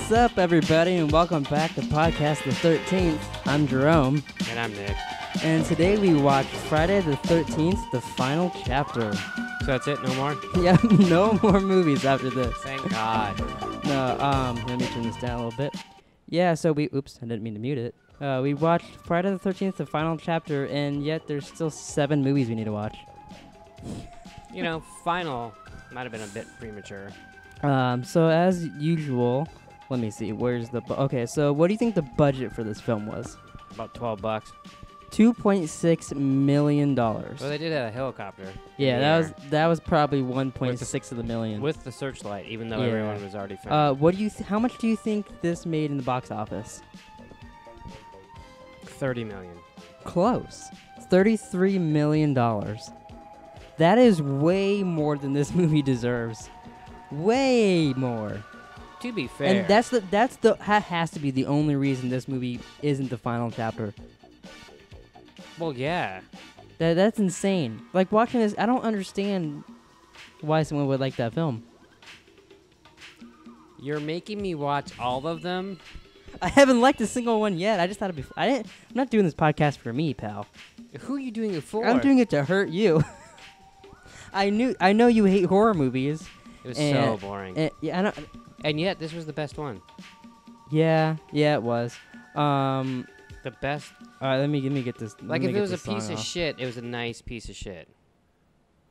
What's up, everybody, and welcome back to Podcast the 13th. I'm Jerome. And I'm Nick. And today we watched Friday the 13th, the final chapter. So that's it? No more? Yeah, no more movies after this. Thank God. No, let me turn this down a little bit. Yeah, so oops, I didn't mean to mute it. We watched Friday the 13th, the final chapter, and yet there's still 7 movies we need to watch. You know, final might have been a bit premature. So as usual, let me see, where's the... okay, so what do you think the budget for this film was? About $12. $2.6 million. Well, they did have a helicopter. Yeah, that was probably 1.6 of the million. With the searchlight, even though everyone was already filmed. What do you? How much do you think this made in the box office? $30 million. Close. $33 million. That is way more than this movie deserves. Way more. To be fair. And that has to be the only reason this movie isn't the final chapter. Well, yeah. That's insane. Like, watching this, I don't understand why someone would like that film. You're making me watch all of them? I haven't liked a single one yet. I just thought it'd be... I'm not doing this podcast for me, pal. Who are you doing it for? I'm doing it to hurt you. I know you hate horror movies. It was so boring. Yeah, I know. And yet, this was the best one. Yeah, it was. The best. All right, let me get this. Like, if it was a piece of shit, it was a nice piece of shit.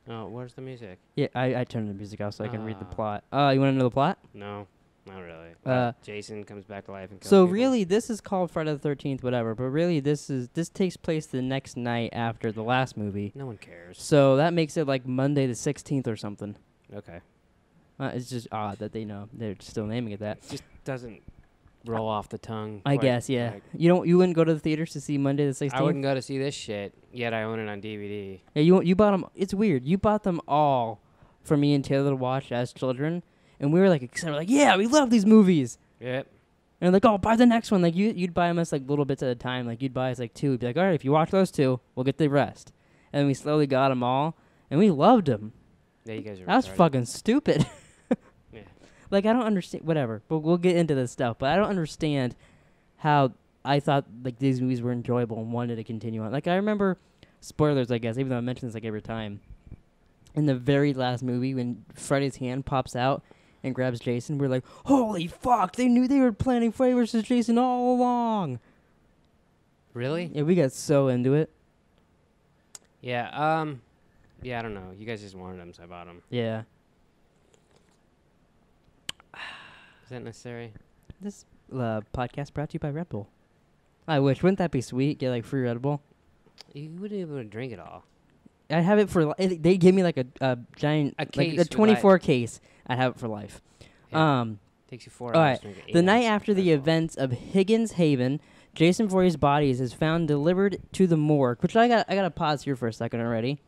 Oh, where's the music? Yeah, I turned the music off so I can read the plot. You want to know the plot? No, not really. Jason comes back to life and kills So people. really, this is called Friday the 13th, whatever. But really, this takes place the next night after the last movie. No one cares. So that makes it like Monday the 16th or something. Okay. It's just odd that they're still naming it that. It just doesn't roll off the tongue. I guess, yeah. Like, you wouldn't go to the theaters to see Monday the 16th? I wouldn't go to see this shit, yet I own it on DVD. Yeah, you bought them. It's weird. You bought them all for me and Taylor to watch as children, and we were like excited. We're like, yeah, we love these movies. Yep. And like, oh, buy the next one. Like you'd buy them us like little bits at a time. Like you'd buy us like 2. You'd be like, all right, if you watch those 2, we'll get the rest. And then we slowly got them all, and we loved them. Yeah, you guys are. That was fucking stupid. Yeah. Like I don't understand. Whatever, but we'll get into this stuff. But I don't understand how I thought like these movies were enjoyable and wanted to continue on. Like I remember, spoilers, I guess, even though I mention this like every time. In the very last movie, when Freddy's hand pops out and grabs Jason, we're like, holy fuck, they knew they were planning Freddy versus Jason all along. Really? Yeah, we got so into it. Yeah, yeah, I don't know. You guys just wanted them, so I bought them. Yeah. Is that necessary? This podcast brought to you by Red Bull. I wish. Wouldn't that be sweet? Get like free Red Bull. You wouldn't be able to drink it all. I'd have it for they gave me like a giant case, like a 24 case. I'd have it for life. Yeah. Takes you 4 hours all right. to drink it. The night after the events of Higgins Haven, Jason Voorhees' body is found delivered to the morgue. Which I got to pause here for a second already.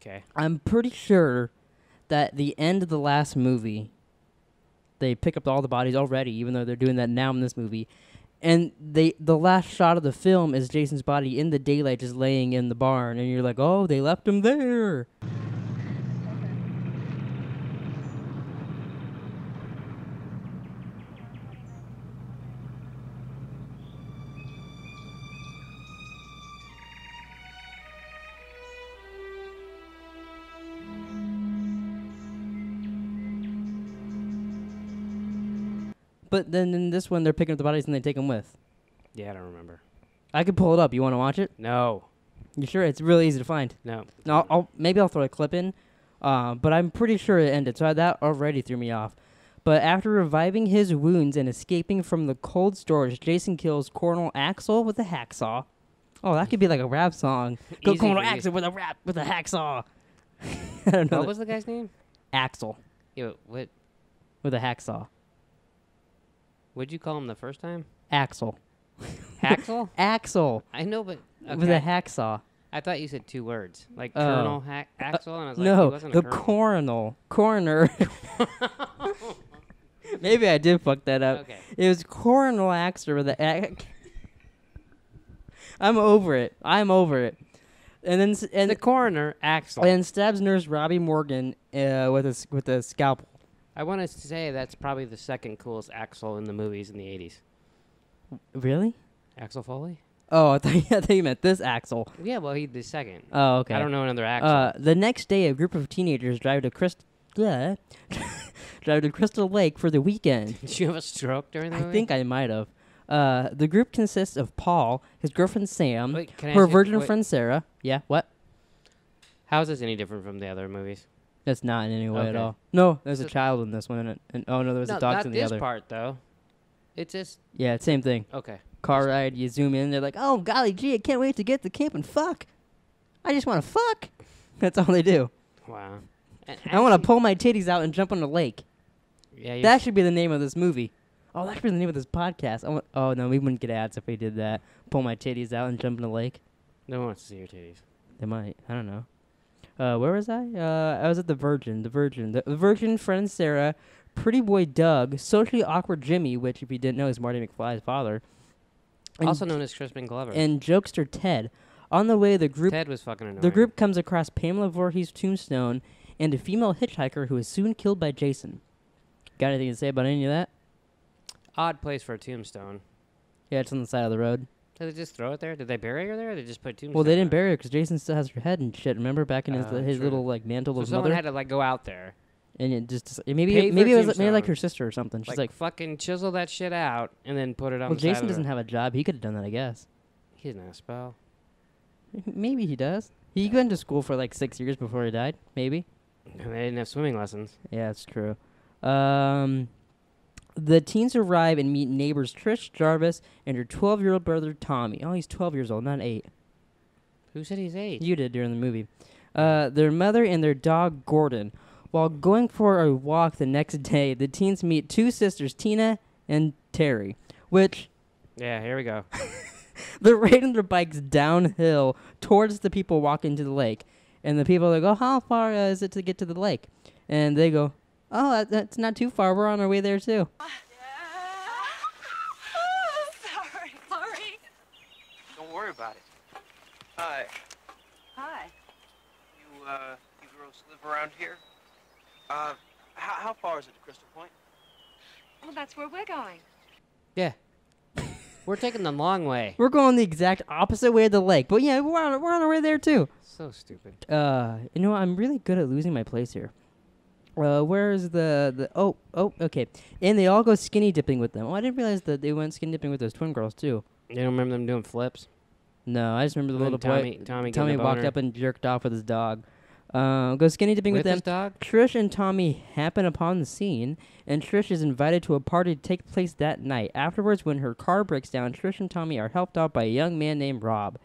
Okay. I'm pretty sure that the end of the last movie, they pick up all the bodies already, even though they're doing that now in this movie. And the last shot of the film is Jason's body in the daylight just laying in the barn. And you're like, oh, they left him there. But then in this one, they're picking up the bodies and they take them with. Yeah, I don't remember. I could pull it up. You want to watch it? No. You sure? It's really easy to find. No. No, maybe I'll throw a clip in, but I'm pretty sure it ended, so that already threw me off. But after reviving his wounds and escaping from the cold storage, Jason kills Colonel Axel with a hacksaw. Oh, that could be like a rap song. Go Colonel Axel with a hacksaw. I don't know. What was the guy's name? Axel. Yeah, what? With a hacksaw. What'd you call him the first time? Axel. Axel? Axel. I know, but... Okay. With a hacksaw. I thought you said 2 words. Like Colonel Axel, and I was like, no, he wasn't a colonel. Coroner. Maybe I did fuck that up. Okay. It was Colonel Axel with a... I'm over it. And then the coroner, Axel. And stabs Nurse Robbie Morgan with a scalpel. I want to say that's probably the second coolest Axel in the movies in the 80s. Really? Axel Foley? Oh, I thought you meant this Axel. Yeah, well, he's the second. Oh, okay. I don't know another Axel. The next day, a group of teenagers drive to Crystal Lake for the weekend. Did you have a stroke during the movie? I think I might have. The group consists of Paul, his girlfriend Sam, Wait, can I her ask you- virgin wait, friend Sarah. Yeah, what? How is this any different from the other movies? That's not in any way at Okay. all. No, there's a So- child in this one, and oh no, there was No, a dog not in the this other. part, though. It's just... Yeah, same thing. Okay. Car ride, you zoom in, they're like, oh golly gee, I can't wait to get to camp and fuck. I just want to fuck. That's all they do. Wow. And I want to actually- pull my titties out and jump on the lake. Yeah, you That should be the name of this movie. Oh, that should be the name of this podcast. Oh no, we wouldn't get ads if we did that. Pull my titties out and jump in the lake. no one wants to see your titties. They might. I don't know. Where was I? I was at the Virgin. The Virgin friend Sarah, pretty boy Doug, socially awkward Jimmy, which if you didn't know is Marty McFly's father, and Also known as Crispin Glover. and jokester Ted. On the way, the group Ted was fucking annoying. the group comes across Pamela Voorhees' tombstone and a female hitchhiker who is soon killed by Jason. Got anything to say about any of that? Odd place for a tombstone. Yeah, it's on the side of the road. Did they just throw it there? Did they bury her there, or did they just put a tombstone Well, they didn't there? bury her because Jason still has her head and shit. Remember back in his True. little like mantle So of someone mother, had to like go out there, and it just Pay maybe for a it was maybe like tombstone. her sister or something. She's like, fucking chisel that shit out and then put it on well, the side Jason of doesn't the- have a job. He could have done that, I guess. He doesn't have a spell. Maybe he does. He went to school for like 6 years before he died. Maybe. And they didn't have swimming lessons. Yeah, that's true. The teens arrive and meet neighbors Trish Jarvis and her 12-year-old brother Tommy. Oh, he's 12 years old, not 8. Who said he's 8? You did during the movie. Their mother and their dog Gordon. While going for a walk the next day, the teens meet two sisters, Tina and Terry, which Yeah, here we go. they're riding their bikes downhill towards the people walking to the lake. And the people are like, oh, how far is it to get to the lake? And they go, oh, that's not too far. We're on our way there, too. Sorry. Don't worry about it. Hi. Hi. You girls live around here? How far is it to Crystal Point? Well, that's where we're going. Yeah. We're taking the long way. We're going the exact opposite way of the lake. But yeah, we're on our way there, too. So stupid. You know, I'm really good at losing my place here. Where's the oh, okay. And they all go skinny dipping with them. Oh, I didn't realize that they went skinny dipping with those twin girls, too. You don't remember them doing flips? No, I just remember the And little then boy. Tommy Tommy getting a walked boner. up and jerked off with his dog. Go skinny dipping with With them. his dog? Trish and Tommy happen upon the scene, and Trish is invited to a party to take place that night. Afterwards, when her car breaks down, Trish and Tommy are helped out by a young man named Rob.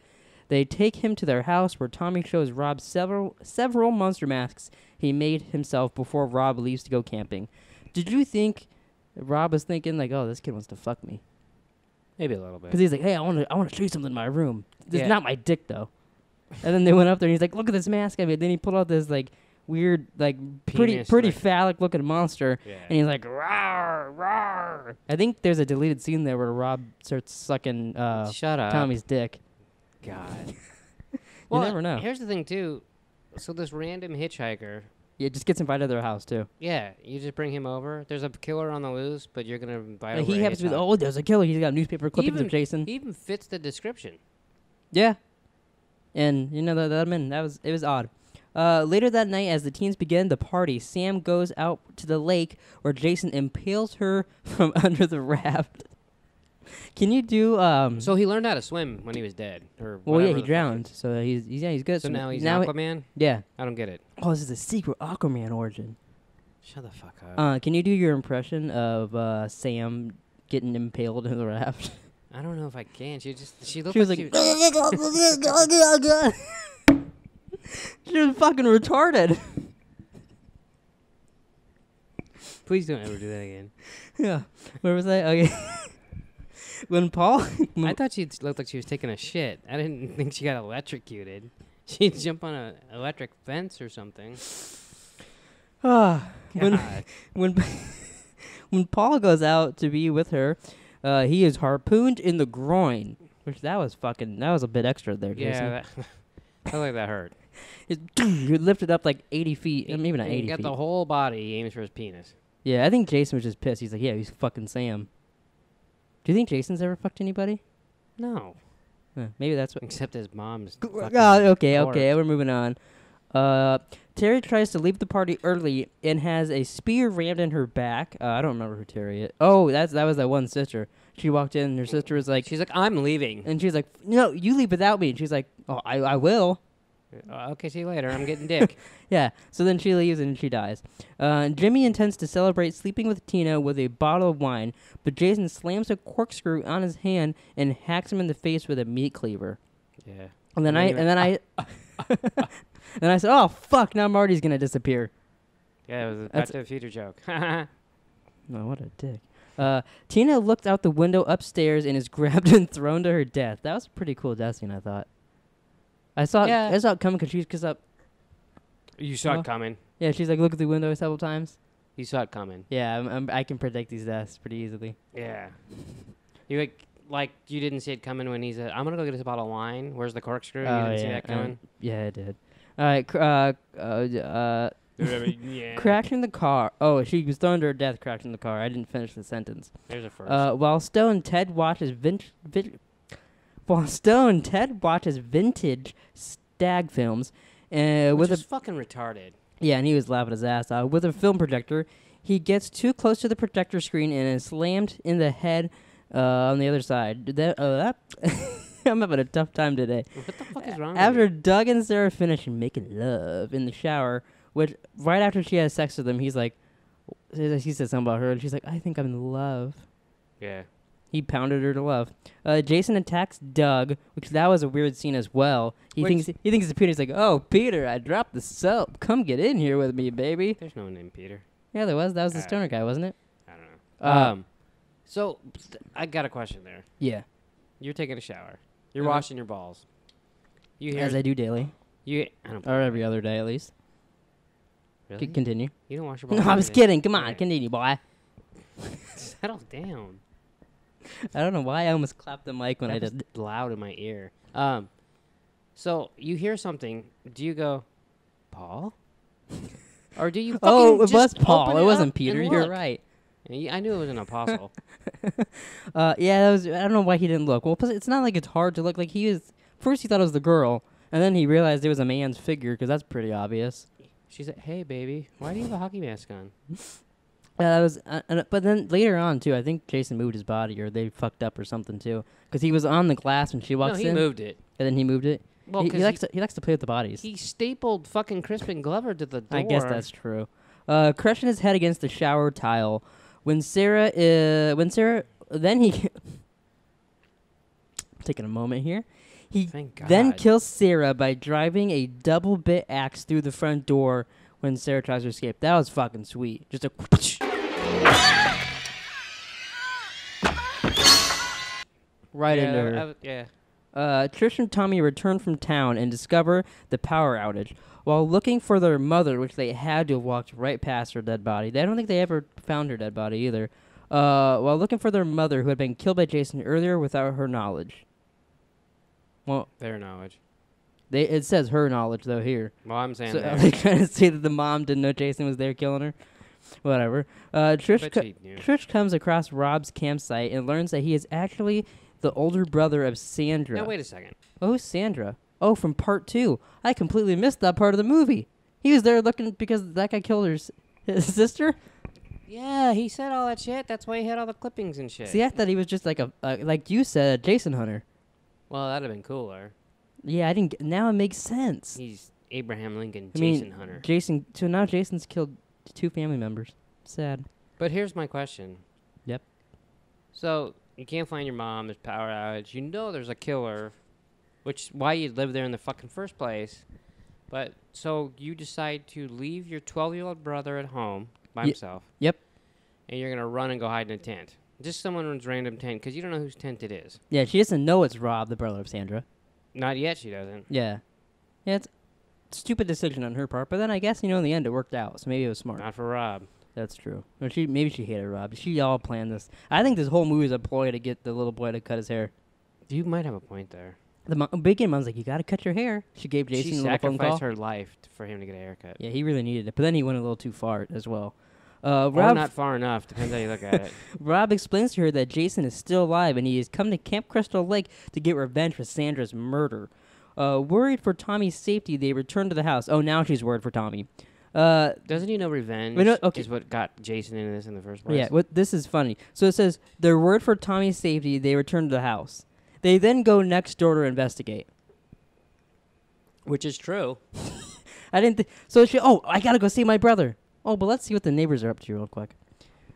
They take him to their house, where Tommy shows Rob several monster masks he made himself before Rob leaves to go camping. Did you think Rob was thinking, like, oh, this kid wants to fuck me? Maybe a little Because bit. he's like, hey, I want to show you something in my room. This Yeah. is not my dick, though. And then they went up there, and he's like, look at this mask I made. Then he pulled out this, like, weird, like, pretty Penis, like- phallic-looking monster. Yeah. And he's like, rawr, rawr. I think there's a deleted scene there where Rob starts sucking Shut up. Tommy's dick. God. You never know. Here's the thing, too. So this random hitchhiker, Yeah, just gets invited to their house, too. yeah, you just bring him over. There's a killer on the loose, but you're going to invite over He a happens to be, hitchhiker. oh, there's a killer. He's got newspaper clippings of Jason. He even fits the description. Yeah. And, you know, it was odd. Later that night, as the teens begin the party, Sam goes out to the lake where Jason impales her from under the raft. Can you do, So he learned how to swim when he was dead. Or well, yeah, whatever he the fuck drowned. So he's good. So now he's now Aquaman? yeah. I don't get it. Oh, this is a secret Aquaman origin. Shut the fuck up. Can you do your impression of Sam getting impaled in the raft? I don't know if I can. She looked She was like like, she was fucking retarded. Please don't ever do that again. Yeah. Where was I? Okay. When Paul, I thought she looked like she was taking a shit. I didn't think she got electrocuted. She'd jump on an electric fence or something. when God. when Paul goes out to be with her, he is harpooned in the groin, which that was a bit extra there, Jason. Yeah, I feel like that hurt. You're lifted up like 80 feet, maybe not And 80 got feet. the whole body. He aims for his penis. Yeah, I think Jason was just pissed. He's like, yeah, he's fucking Sam. Do you think Jason's ever fucked anybody? No. Maybe that's what. Except his mom's. Okay, corpse. we're moving on. Terry tries to leave the party early and has a spear rammed in her back. I don't remember who Terry is. Oh, that was that one sister. She walked in and her sister was like, She's like, I'm leaving. and she's like, no, you leave without me. And she's like, oh, I will. Okay, see you later. I'm getting dick. Yeah, so then she leaves and she dies. Jimmy intends to celebrate sleeping with Tina with a bottle of wine, but Jason slams a corkscrew on his hand and hacks him in the face with a meat cleaver. Yeah. And then And then I said, oh fuck, now Marty's gonna disappear. Yeah, it was a Back That's- to the Future joke. No, what a dick. Tina looked out the window upstairs and is grabbed and thrown to her death. That was a pretty cool death scene, I thought. I saw it coming because up. You saw Huh? it coming. Yeah, she's like, look at the window several times. You saw it coming. Yeah, I can predict these deaths pretty easily. Yeah. You like you didn't see it coming when he said, I'm going to go get us a bottle of wine. Where's the corkscrew? You didn't see that coming? Yeah, I did. All right, Yeah. crashing the car. Oh, she was thrown to her death crashing the car. I didn't finish the sentence. There's a first. While Stone, Ted watches vintage stag films, Which with is a fucking retarded. yeah, and he was laughing his ass off with a film projector. He gets too close to the projector screen and is slammed in the head on the other side. I'm having a tough time today. What the fuck is wrong After with Doug and Sarah finish making love in the shower, which right after she has sex with him, he said something about her, and she's like, I think I'm in love. you? Yeah. He pounded her to love. Jason attacks Doug, which that was a weird scene as well. He Which- thinks it's Peter. He's like, oh, Peter, I dropped the soap. Come get in here with me, baby. There's no name Peter. Yeah, there was. That was the Uh, stoner guy, wasn't it? I don't know. Uh, So, I got a question there. Yeah. You're taking a shower. You're Uh-huh. washing your balls. You hear... As I do daily. I don't Or every other day, at least. Really? Continue. You don't wash your No, balls I was every day? kidding. Come on, Alright. continue, boy. Settle down. I don't know why I almost clapped the mic when I That did. was loud in my ear. So you hear something. Do you go, Paul? Or do you fucking Oh, it just was Paul. open It up wasn't and Peter. You're look? right. I knew it was an apostle. Yeah, that was. I don't know why he didn't look. Well, plus it's not like it's hard to look. Like he was. First, he thought it was the girl, and then he realized it was a man's figure because that's pretty obvious. She said, "Hey, baby, why do you have a hockey mask on?" That was. But then later on too, I think Jason moved his body, or they fucked up or something too, because he was on the glass when she No, walks he in, moved it. and then he moved it. Well, he 'cause likes to play with the bodies. he stapled fucking Crispin Glover to the door. I guess that's true. Crushing his head against the shower tile. Then he taking a moment here. He Thank God. then kills Sarah by driving a double bit axe through the front door when Sarah tries to escape. That was fucking sweet. Just a right into her. Yeah. Trish and Tommy return from town and discover the power outage. While looking for their mother, which they had to have walked right past her dead body. I don't think they ever found her dead body either. While looking for their mother, who had been killed by Jason earlier without her knowledge. Well, Their knowledge. it says her knowledge, though, here. Well, I'm saying So are that. they trying to say that the mom didn't know Jason was there killing her? Whatever. Trish knew. Trish comes across Rob's campsite and learns that he is actually the older brother of Sandra. Now wait a second. Oh, who's Sandra? Oh, from part 2. I completely missed that part of the movie. He was there looking because that guy killed his sister? Yeah, he said all that shit. That's why he had all the clippings and shit. See, I thought he was just like like you said, a Jason hunter. Well, that'd have been cooler. Yeah, I didn't now it makes sense. He's Abraham Lincoln, I mean, Jason Hunter. So now Jason's killed 2 family members. Sad. But here's my question. Yep. So you can't find your mom. There's power outage. You know there's a killer, which why you live there in the fucking first place. But so you decide to leave your 12-year-old brother at home by himself. Yep. And you're gonna run and go hide in a tent. Just someone's random tent because you don't know whose tent it is. Yeah, she doesn't know it's Rob, the brother of Sandra. Not yet. She doesn't. Yeah. Yeah, it's a stupid decision on her part, but then I guess, in the end it worked out, so maybe it was smart. Not for Rob. That's true. Or maybe she hated Rob. She all planned this. I think this whole movie is a ploy to get the little boy to cut his hair. You might have a point there. The big mom's like, you gotta cut your hair. She gave Jason She a little phone call. sacrificed her life for him to get a haircut. Yeah, he really needed it, but then he went a little too far as well. Or Rob not far enough. Depends how you look at it. Rob explains to her that Jason is still alive and he has come to Camp Crystal Lake to get revenge for Sandra's murder. Worried for Tommy's safety, they return to the house. Oh, now she's worried for Tommy. Doesn't he know revenge is what got Jason into this in the first place? Yeah, this is funny. So it says, they're worried for Tommy's safety, they return to the house. They then go next door to investigate. Which is true. I didn't I gotta go see my brother. Oh, but let's see what the neighbors are up to real quick.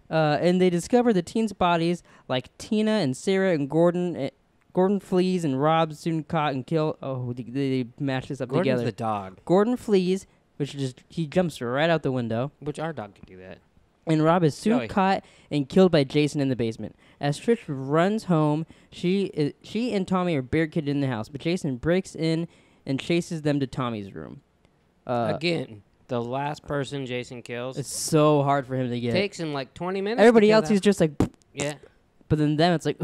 And they discover the teens' bodies, like Tina and Sarah and Gordon. Gordon flees and Rob soon caught and killed. Oh, they match this up Gordon's together. the dog. Gordon flees, he jumps right out the window. Which our dog could do that. And Rob is soon Joey. caught and killed by Jason in the basement. As Trish runs home, she and Tommy are barricaded in the house, but Jason breaks in and chases them to Tommy's room. Again, the last person Jason kills. It's so hard for him to get. Takes him like 20 minutes. Everybody else, he's just like, yeah. But then them, it's like,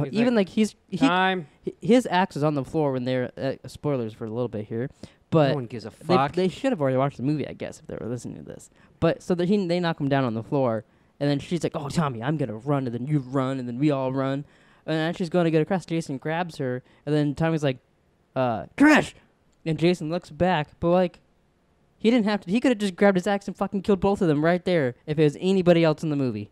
He's even like time. his axe is on the floor when they're spoilers for a little bit here, but No one gives a fuck. they should have already watched the movie, I guess, if they were listening to this. But so that they knock him down on the floor, and then she's like, "Oh, Tommy, I'm gonna run," and then you run, and then we all run, and then she's going to get across. Jason grabs her, and then Tommy's like, "Trish," and Jason looks back, but like. He didn't have to. He could have just grabbed his axe and fucking killed both of them right there if it was anybody else in the movie.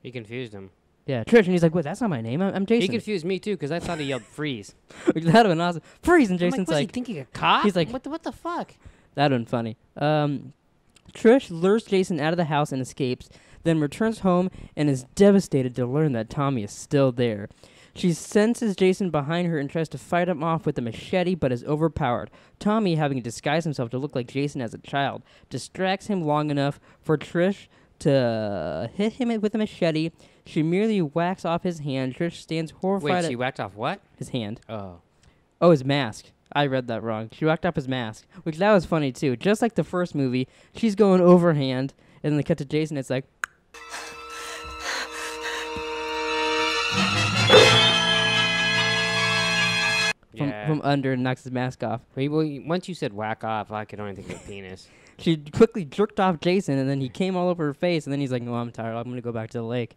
He confused him. Yeah, Trish, and he's like, "Wait, that's not my name. I'm Jason." He confused me too because I thought he yelled freeze. That'd have been awesome. Freeze, and I'm Jason's like, like, was he thinking a cop? he's like- what the fuck? that'd been funny. Trish lures Jason out of the house and escapes, then returns home and is devastated to learn that Tommy is still there. She senses Jason behind her and tries to fight him off with a machete, but is overpowered. Tommy, having disguised himself to look like Jason as a child, distracts him long enough for Trish to hit him with a machete. She merely whacks off his hand. Trish stands horrified Wait, at she whacked off what? his hand. Oh. Oh, his mask. I read that wrong. She whacked off his mask, which that was funny too. Just like the first movie, she's going overhand, and then they cut to Jason. It's like, from under and knocks his mask off. Once you said whack off, I could only think of penis. She quickly jerked off Jason, and then he came all over her face, and then he's like, "No, I'm tired. I'm going to go back to the lake."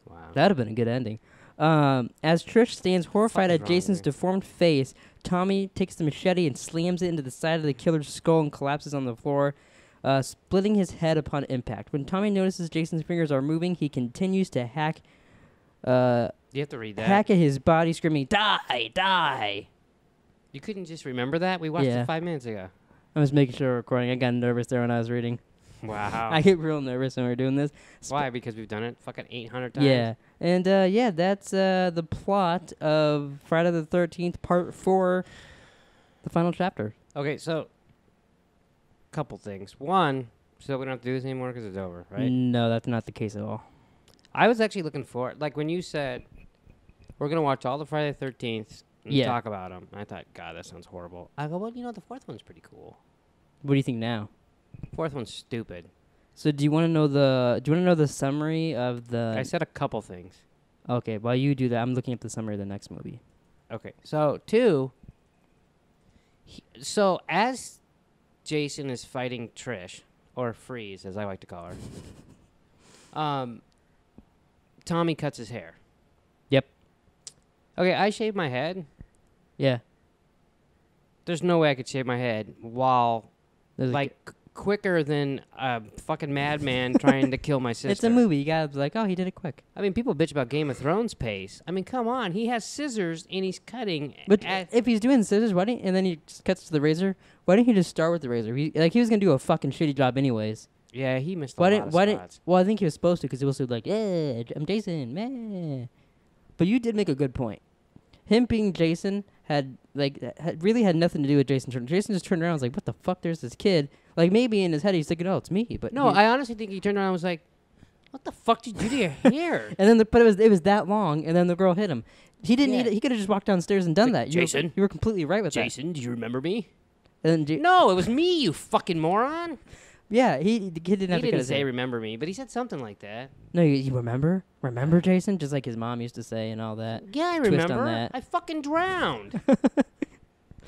Wow. That'd have been a good ending. As Trish stands horrified Fuck is at wrong Jason's with you? deformed face, Tommy takes the machete and slams it into the side of the killer's skull and collapses on the floor, splitting his head upon impact. When Tommy notices Jason's fingers are moving, he continues to hack You have to read that. at his body, screaming, "Die! Die!" You couldn't just remember that? We watched Yeah. it 5 minutes ago. I was making sure we're recording. I got nervous there when I was reading. Wow. I get real nervous when we're doing this. Why? Because we've done it fucking 800 times? Yeah. And, that's the plot of Friday the 13th, Part 4, the final chapter. Okay, so, couple things. One, so we don't have to do this anymore because it's over, right? No, that's not the case at all. I was actually looking for like when you said we're gonna watch all the Friday the 13th and Yeah. talk about them. I thought, God, that sounds horrible. I go, well, the fourth one's pretty cool. What do you think now? Fourth one's stupid. So do you want to know the summary of the... I said a couple things. Okay, while you do that, I'm looking up the summary of the next movie. Okay, so two. So as Jason is fighting Trish, or Freeze, as I like to call her, Tommy cuts his hair. Yep. Okay, I shaved my head. Yeah. There's no way I could shave my head while, There's quicker than a fucking madman trying to kill my sister. it's a movie. You gotta be like, oh, he did it quick. I mean, people bitch about Game of Thrones pace. I mean, come on. He has scissors and he's cutting. But if he's doing scissors, and then he just cuts to the razor, why didn't he just start with the razor? He was gonna do a fucking shitty job anyways. Yeah, he missed a lot of spots. Well, I think he was supposed to because he was like, yeah, I'm Jason, meh. But you did make a good point. Him being Jason really had nothing to do with Jason. Jason just turned around and was like, what the fuck, there's this kid. Like, maybe in his head he's thinking, oh, it's me. But No, I honestly think he turned around and was like, what the fuck did you do to your hair? And then, but it was that long, and then the girl hit him. He didn't need it. He could have just walked downstairs and done Like, that. Jason? You were completely right with Jason, do you remember me? that. And then No, it was me, you fucking moron. yeah, the kid didn't He have to cut didn't his say hair. remember me, but he said something like that. No, you remember? Remember, Jason? Just like his mom used to say and all that. Yeah, I Twist on remember. that. I fucking drowned.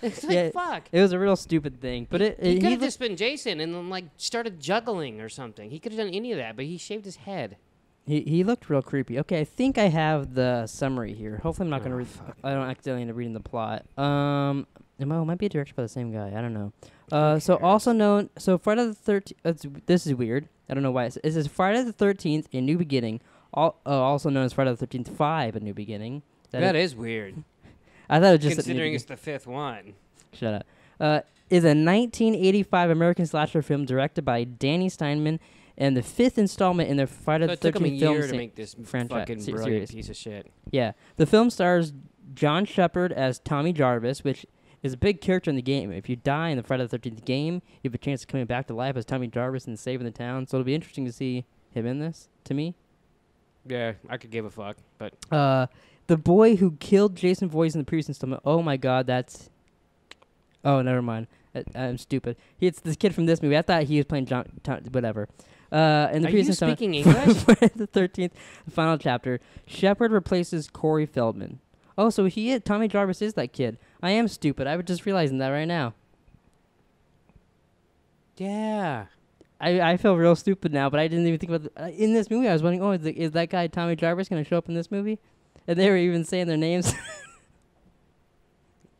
It's Yeah, like, fuck. It was a real stupid thing. But He could have looked- just been Jason and then, like, started juggling or something. He could have done any of that, but he shaved his head. He looked real creepy. Okay, I think I have the summary here. Hopefully, I'm not gonna read. fuck. I don't accidentally end up reading the plot. It might be directed by the same guy. I don't know. So also known. So Friday the 13th. This is weird. I don't know why. It says Friday the 13th: A New Beginning. Also known as Friday the 13th 5: A New Beginning. That is weird. I thought it was just Considering it's the fifth one. Shut up. Is a 1985 American slasher film directed by Danny Steinman, and the fifth installment in the Friday So the it took him a 13th film year to make this franchise fucking series. brilliant piece of shit. Yeah. The film stars John Shepard as Tommy Jarvis, which is a big character in the game. If you die in the Friday the 13th game, you have a chance of coming back to life as Tommy Jarvis and saving the town. So it'll be interesting to see him in this, to me. Yeah, I could give a fuck, but The boy who killed Jason Voorhees in the previous installment. Oh my god, that's... Oh, never mind. I'm stupid. It's this kid from this movie. I thought he was playing whatever. In the Are previous you installment, speaking English? Friday the 13th, the final chapter, Shepard replaces Corey Feldman. Oh, so Tommy Jarvis is that kid. I am stupid. I was just realizing that right now. Yeah. I feel real stupid now, but I didn't even think about in this movie. I was wondering, is that guy Tommy Jarvis going to show up in this movie? And they were even saying their names.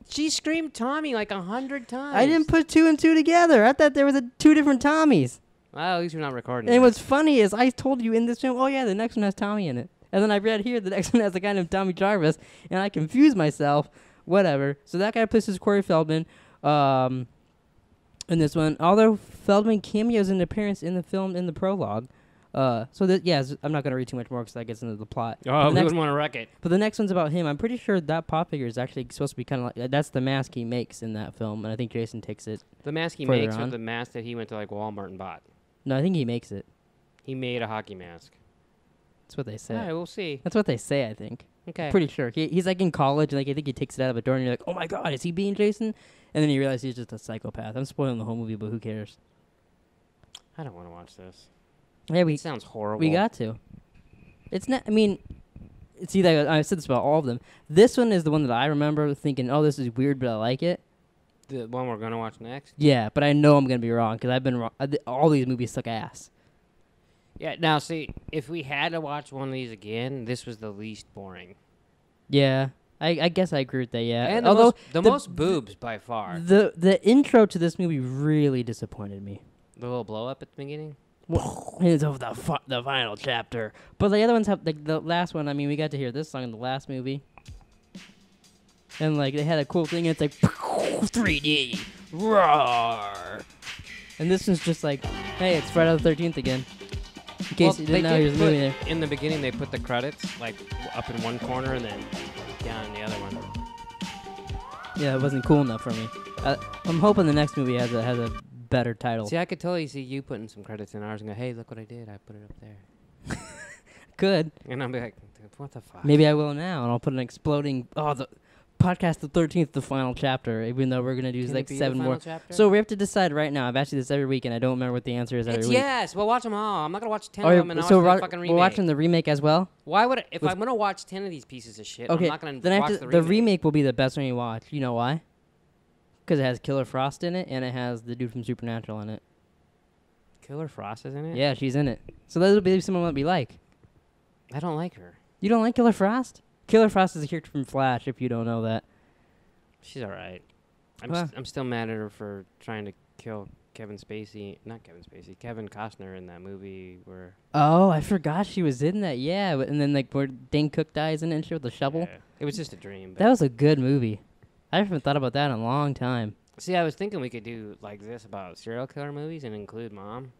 She screamed Tommy like 100 times. I didn't put two and two together. I thought there was two different Tommies. Well, at least we're not recording. And this. what's funny is I told you in this film, oh yeah, the next one has Tommy in it. And then I read here the next one has a guy named Tommy Jarvis, and I confused myself. Whatever. So that guy plays Corey Feldman. In this one, although Feldman cameos an appearance in the film in the prologue. I'm not gonna read too much more because that gets into the plot. Oh, we next- wouldn't want to wreck it. But the next one's about him. I'm pretty sure that pop figure is actually supposed to be kind of like that's the mask he makes in that film, and I think Jason takes it. The mask he Further makes on. or the mask that he went to like Walmart and bought. No, I think he makes it. He made a hockey mask. That's what they say. All right, we'll see. That's what they say. I think. Okay. Pretty sure he's like in college, and like I think he takes it out of a door, and you're like, oh my god, is he being Jason? And then you realize he's just a psychopath. I'm spoiling the whole movie, but who cares? I don't want to watch this. Yeah, It sounds horrible. we got to. It's not. I mean, see that I said this about all of them. This one is the one that I remember thinking, oh, this is weird, but I like it. The one we're gonna watch next. Yeah, but I know I'm gonna be wrong because I've been wrong. All these movies suck ass. Yeah. Now, see, if we had to watch one of these again, this was the least boring. Yeah, I guess I agree with that. Yeah, And although the most boobs by far. the intro to this movie really disappointed me. The little blow up at the beginning. It's of the final chapter. But the other ones have like the last one. I mean, we got to hear this song in the last movie, and like they had a cool thing. It's like 3D roar, and this one's just like, hey, it's Friday the 13th again. In case you didn't know, here's a movie there. In the beginning, they put the credits like up in one corner and then down in the other one. Yeah, it wasn't cool enough for me. I'm hoping the next movie has a better title. See, I could totally see you putting some credits in ours and go, "Hey, look what I did! I put it up there." Good. And I'll be like, "What the fuck?" Maybe I will now, and I'll put an exploding. Oh, the podcast the 13th, the final chapter. Even though we're gonna do Can like it be the 7 final more. chapter? So we have to decide right now. I've asked you this every week, and I don't remember what the answer is every It's week. yes. We'll watch them all. I'm not gonna watch 10 Oh, of them and so watch the fucking remake. we're watching the remake as well. Why would if With- I'm gonna watch 10 of these pieces of shit? Okay, I'm not gonna then I watch have to, the the remake will be the best one you watch. You know why? Because it has Killer Frost in it, and it has the dude from Supernatural in it. Killer Frost is in it. Yeah, she's in it. So that'll be someone that we like. I don't like her. You don't like Killer Frost? Killer Frost is a character from Flash. If you don't know that. She's all right. Huh. I'm still mad at her for trying to kill Kevin Costner in that movie where. Oh, I forgot she was in that. Yeah, and then like where Dane Cook dies in it and shit with the shovel. Yeah, it was just a dream. But That was a good movie. I haven't thought about that in a long time. see, I was thinking we could do like this about serial killer movies and include Mom.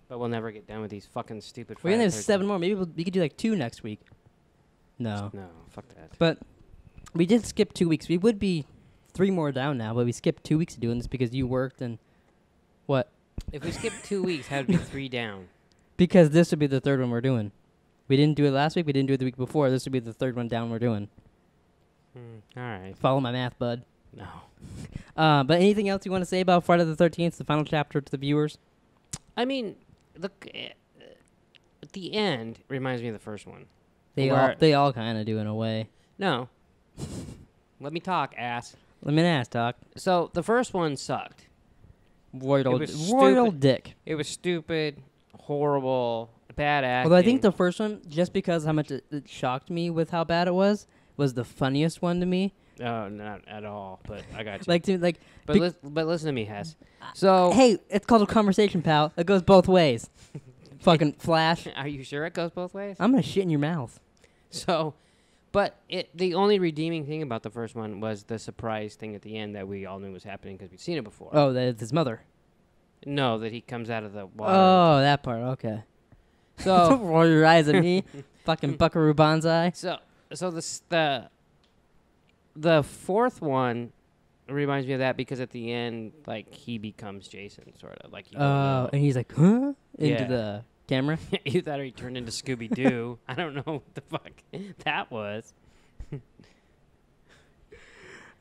But we'll never get done with these fucking stupid. We're gonna have Friday 7 more. Maybe we could do like 2 next week. No, 13th. No, fuck that. but we did skip 2 weeks. We would be 3 more down now, but we skipped 2 weeks of doing this because you worked and what? If we skip 2 weeks, how would be 3 down? Because this would be the 3rd one we're doing. We didn't do it last week. We didn't do it the week before. This would be the 3rd one down we're doing. All right. Follow my math, bud. No. But anything else you want to say about Friday the 13th, the final chapter to the viewers? I mean, look, at the end it reminds me of the first one. They all kind of do in a way. No. Let me talk, ass. Let me ask, Doc. So the first one sucked. Royal was stupid. dick. It was stupid, horrible, bad acting. Although I think the first one, just because how much it shocked me with how bad it was the funniest one to me. No, not at all. But I got you. But But listen to me, Hess. So hey, it's called a conversation, pal. It goes both ways. Fucking Flash. are you sure it goes both ways? I'm gonna shit in your mouth. So, but the only redeeming thing about the first one was the surprise thing at the end that we all knew was happening because we'd seen it before. Oh, that's his mother. No, that he comes out of the water. Oh, that part. Okay. So Don't roll your eyes at me, fucking Buckaroo Banzai. So the fourth one reminds me of that because at the end, like he becomes Jason, sort of like. You don't know. And he's like, huh? Into Yeah. the camera. You thought he turned into Scooby Doo. I don't know what the fuck that was.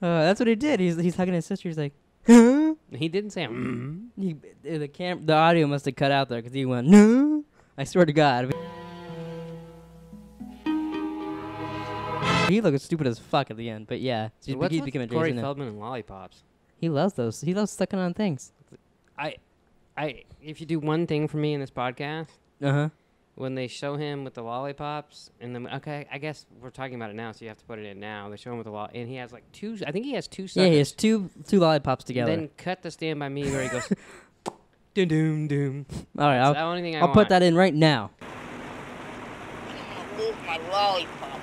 That's what he did. He's hugging his sister. He's like, huh? He didn't say. Mm. The audio must have cut out there because he went, no. I swear to God. He looked stupid as fuck at the end, but yeah, he's What's with becoming Corey Jason. Now. Feldman and lollipops? He loves those. He loves sucking on things. If you do one thing for me in this podcast, Uh-huh. when they show him with the lollipops, and then I guess we're talking about it now, so you have to put it in now. They show him with the and he has like two. I think he has two. Yeah, he suckers. has two lollipops together. Then cut the Stand By Me where he goes, doom doom doom. All right, That's the only thing I I'll want. put that in right now. Move my lollipop.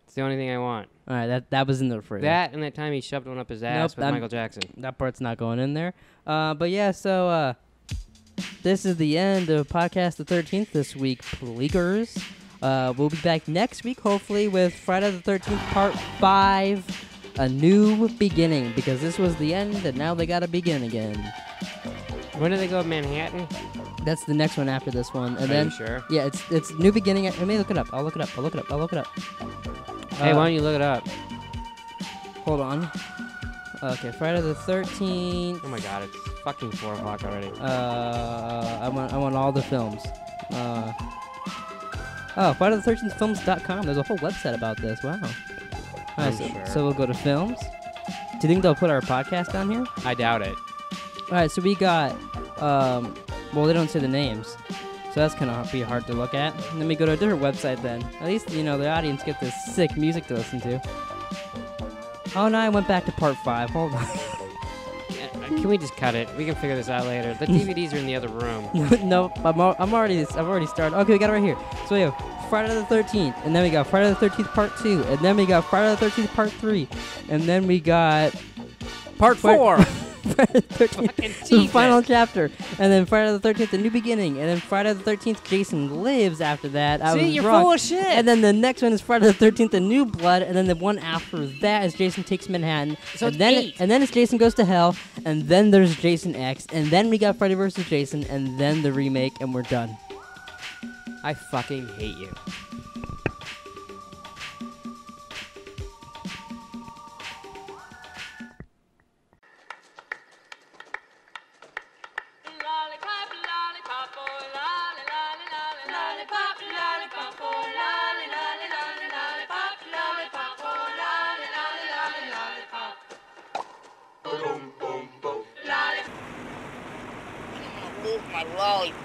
It's the only thing I want. All right, that was in there for you. That and that time he shoved one up his ass with Michael Jackson. That part's not going in there. But yeah, so this is the end of podcast the 13th this week, Pleekers. We'll be back next week, hopefully, with Friday the 13th Part 5, A New Beginning, because this was the end, and now they gotta begin again. When do they go to Manhattan? That's the next one after this one, and Are then you sure? yeah, it's New Beginning. Let me look it up. I'll look it up. Hey, why don't you look it up? Hold on. Okay, Friday the 13th. Oh my God, it's fucking 4 o'clock already. I want all the films. Friday the 13th films.com. There's a whole website about this. Wow. All right, I'm sure. so we'll go to films. Do you think they'll put our podcast down here? I doubt it. All right, so we got, well, they don't say the names, so that's kind of be hard to look at. Let me go to a different website then. At least, the audience get this sick music to listen to. Oh, no, I went back to part 5. Hold on. Can we just cut it? We can figure this out later. The DVDs are in the other room. Nope, I've already started. Okay, we got it right here. So we have Friday the 13th, and then we got Friday the 13th Part 2, and then we got Friday the 13th Part 3, and then we got Part 4. Friday the 13th, the final chapter, and then Friday the 13th, The New Beginning, and then Friday the 13th, Jason Lives after that. I See, was you're wrong. full of shit. And then the next one is Friday the 13th, The New Blood, and then the one after that is Jason Takes Manhattan. So and it's then 8. and then it's Jason Goes to Hell, and then there's Jason X, and then we got Freddy vs. Jason, and then the remake, and we're done. I fucking hate you. Move my lollipop.